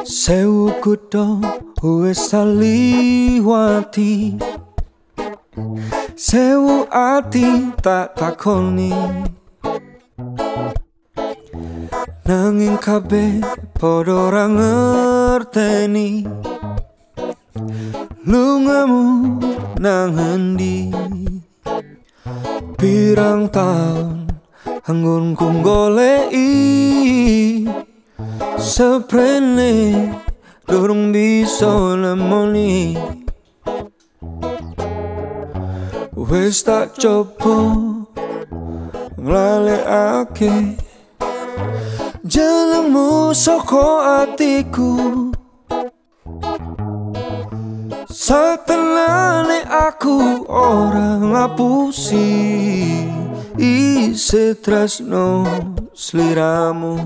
Sewu kutho wis saliwati, sewu ati tak takoni, nanging kabeh padha ora ngerteni lungamu nang endi. Pirang taun anggonku goleki seprene durung bisa nemoni. Wis tak coba nglalekake jenengmu saka atiku, satenane aku ora ngapusi isi tresno sliramu.